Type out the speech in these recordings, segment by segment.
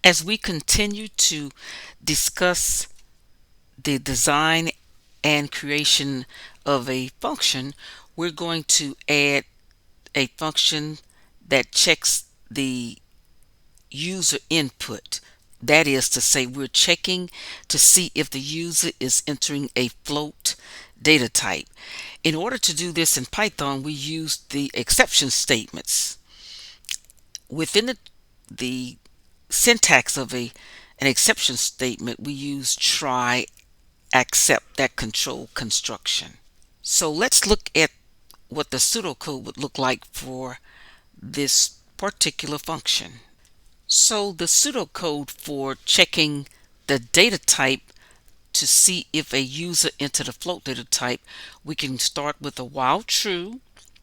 As we continue to discuss the design and creation of a function, we're going to add a function that checks the user input. That is to say, we're checking to see if the user is entering a float data type. In order to do this in Python, we use the exception statements. Within the syntax of an exception statement, we use try except, that control construction. So let's look at what the pseudocode would look like for this particular function. So the pseudocode for checking the data type to see if a user entered a float data type, we can start with a while true,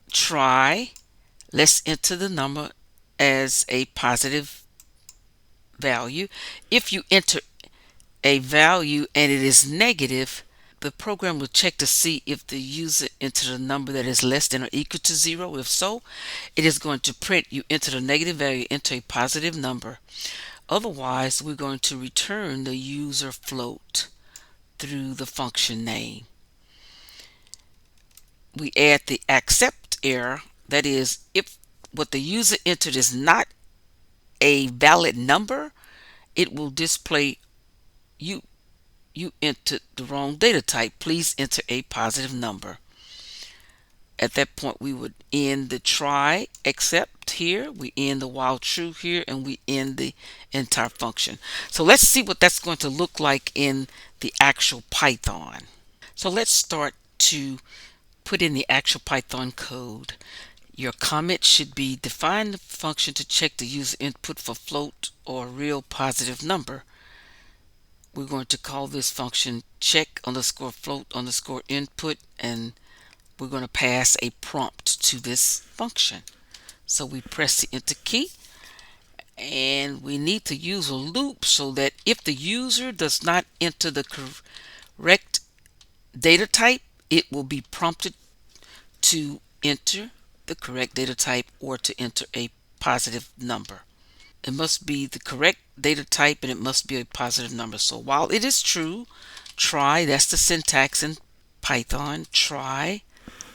try, let's enter the number as a positive value. If you enter a value and it is negative, the program will check to see if the user entered a number that is less than or equal to 0. If so, it is going to print you entered a negative value, enter a positive number. Otherwise, we're going to return the user float through the function name. We add the accept error, that is, if what the user entered is not a valid number, it will display you entered the wrong data type. Please enter a positive number. At that point, we would end the try except here, we end the while true here, and we end the entire function. So let's see what that's going to look like in the actual Python. So let's start to put in the actual Python code. Your comment should be define the function to check the user input for float or real positive number. We're going to call this function check underscore float underscore input, and we're going to pass a prompt to this function. So we press the enter key, and we need to use a loop so that if the user does not enter the correct data type, it will be prompted to enter the correct data type or to enter a positive number. It must be the correct data type and it must be a positive number. So while it is true, try, that's the syntax in Python, try.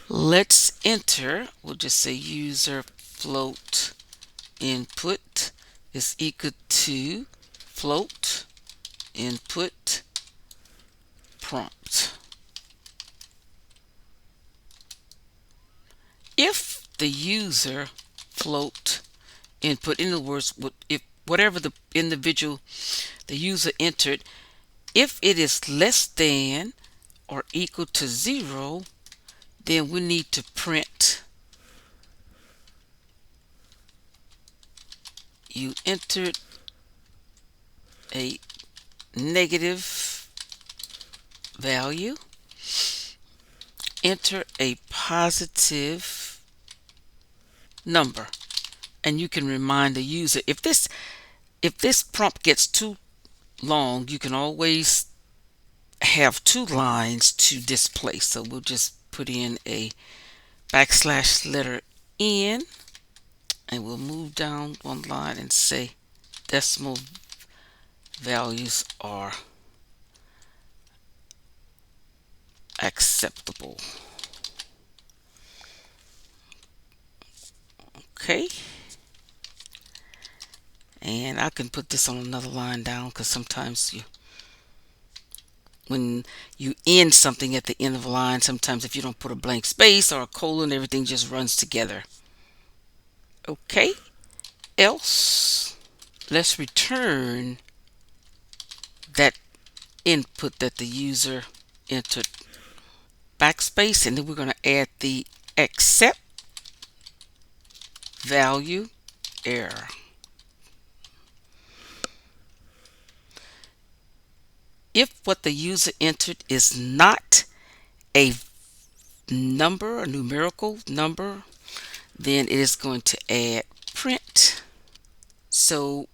Let's enter, we'll just say user float input is equal to float input prompt. If the user float input, in other words, if whatever the individual the user entered, if it is less than or equal to 0, then we need to print you entered a negative value, enter a positive number. And you can remind the user, if this prompt gets too long, you can always have 2 lines to display. So we'll just put in a backslash letter N, and we'll move down 1 line and say decimal values are acceptable. Okay. And I can put this on another line down, because sometimes when you end something at the end of a line, sometimes if you don't put a blank space or a colon, everything just runs together. Okay, else let's return that input that the user entered, backspace, and then we're going to add the accept value error. If what the user entered is not a number, a numerical number, then it is going to add print. So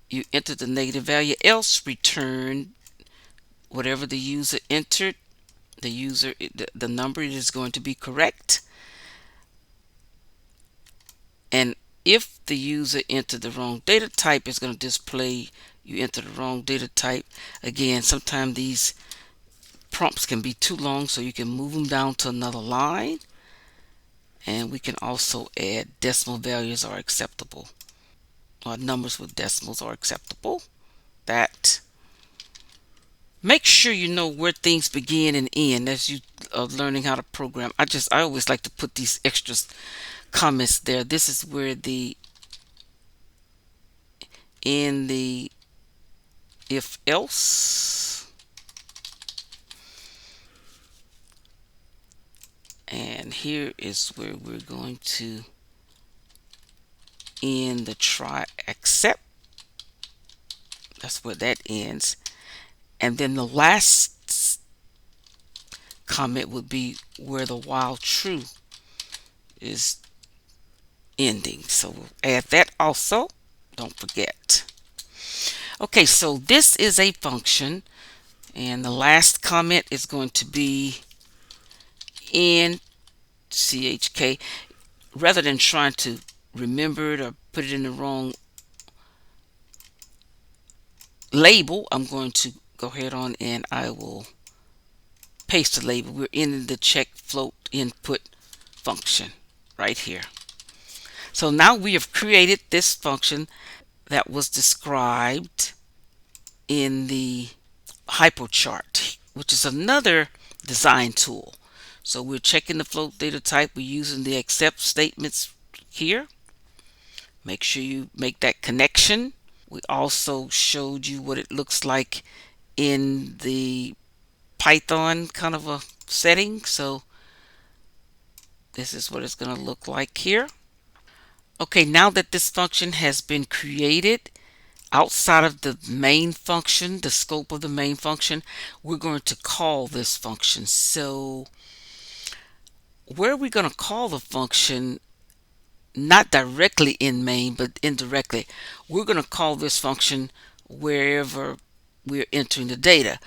you enter the negative value, else return whatever the user entered, the number is going to be correct, and if the user entered the wrong data type, it's going to display you entered the wrong data type. Again, sometimes these prompts can be too long, so you can move them down to another line. And we can also add decimal values are acceptable, or numbers with decimals are acceptable. That make sure you know where things begin and end as you are learning how to program. I always like to put these extra comments there. This is where the in the if else, and here is where we're going to end the try except. That's where that ends. And then the last comment would be where the while true is ending. So we'll add that also. Don't forget. Okay, so this is a function, and the last comment is going to be in CHK. Rather than trying to remember it or put it in the wrong label, I'm going to go ahead on and I will paste the label. We're in the check float input function right here. So now we have created this function that was described in the HyperChart, which is another design tool. So we're checking the float data type. We're using the accept statements here. Make sure you make that connection. We also showed you what it looks like in the Python kind of a setting. So this is what it's going to look like here. Okay, now that this function has been created outside of the main function, the scope of the main function, we're going to call this function. So where are we going to call the function? Not directly in main, but indirectly. We're going to call this function wherever we're entering the data.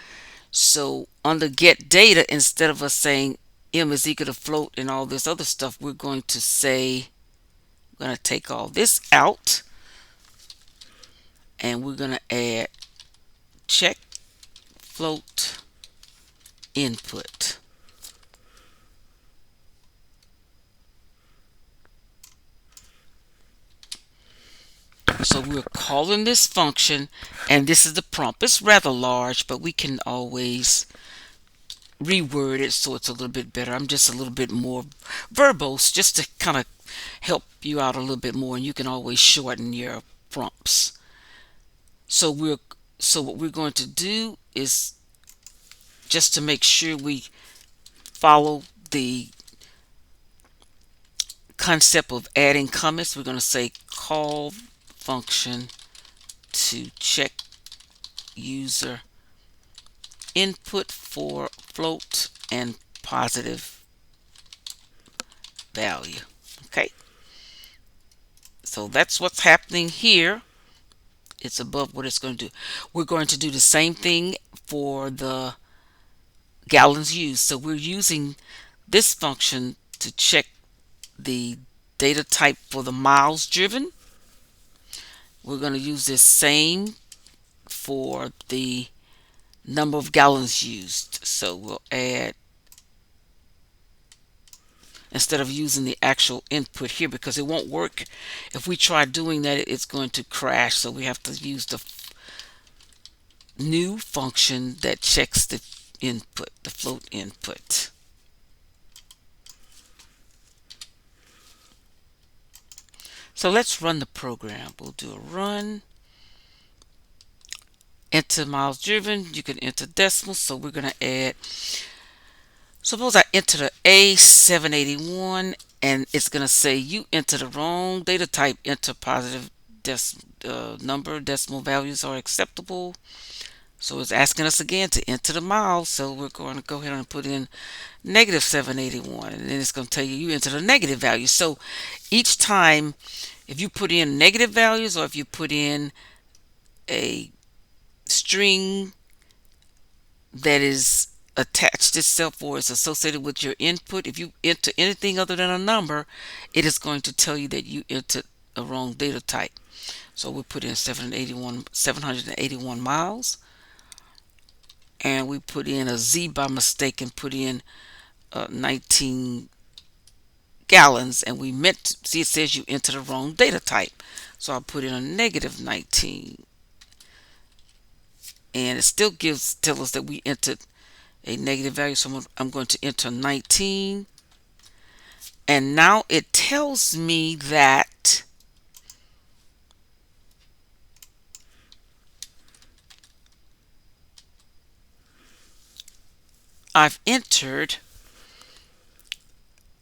So under get data, instead of us saying m is equal to float and all this other stuff, we're going to say, we're going to take all this out, and we're going to add check float input. So we're calling this function, and this is the prompt. It's rather large, but we can always reword it so it's a little bit better. I'm just a little bit more verbose just to kind of help you out a little bit more, and you can always shorten your prompts. So what we're going to do is, just to make sure we follow the concept of adding comments, we're going to say call function to check user input for float and positive value. Okay, so that's what's happening here. It's above what it's going to do. We're going to do the same thing for the gallons used. So we're using this function to check the data type for the miles driven. We're going to use this same for the number of gallons used. So we'll add, instead of using the actual input here, because it won't work if we try doing that, it's going to crash. So we have to use the new function that checks the input, the float input. So let's run the program. We'll do a run. Enter miles driven. You can enter decimals. So we're going to add, suppose I enter the A781, and it's going to say you enter the wrong data type. Enter positive number. Decimal values are acceptable. So it's asking us again to enter the miles. So we're going to go ahead and put in negative 781, and then it's going to tell you you enter the negative value. So each time, if you put in negative values, or if you put in a string that is attached itself or is associated with your input, if you enter anything other than a number, it is going to tell you that you entered a wrong data type. So we put in 781 miles, and we put in a Z by mistake and put in 19 gallons, and we meant to, see, it says you entered the wrong data type. So I put in a negative 19, and it still tells us that we entered a negative value. So I'm going to enter 19, and now it tells me that I've entered.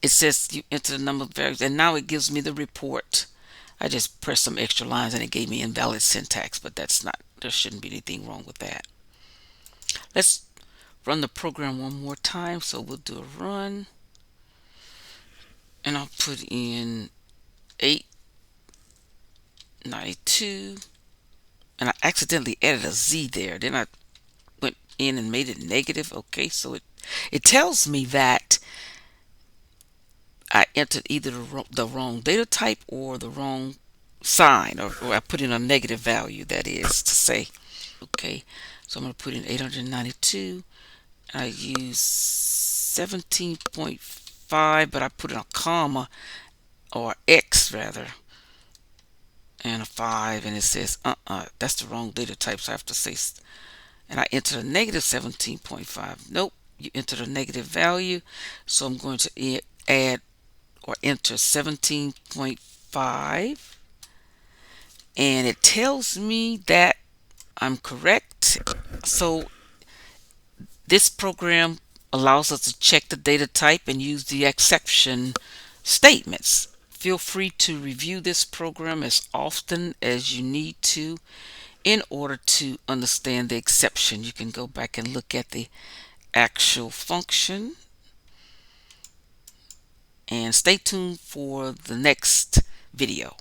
It says you enter the number of values, and now it gives me the report. I just pressed some extra lines and it gave me invalid syntax, but that's not, there shouldn't be anything wrong with that. Let's run the program one more time. So we'll do a run, and I'll put in 892, and I accidentally added a Z there. Then I went in and made it negative. Okay, so it tells me that I entered either the wrong data type or the wrong sign, or I put in a negative value, that is to say. Okay, so I'm going to put in 892. I use 17.5, but I put in a comma, or X rather, and a 5, and it says that's the wrong data type, so I have to say, and I entered a negative 17.5. Nope, you entered a negative value, so I'm going to add or enter 17.5, and it tells me that I'm correct. So this program allows us to check the data type and use the exception statements. Feel free to review this program as often as you need to in order to understand the exception. You can go back and look at the actual function, and stay tuned for the next video.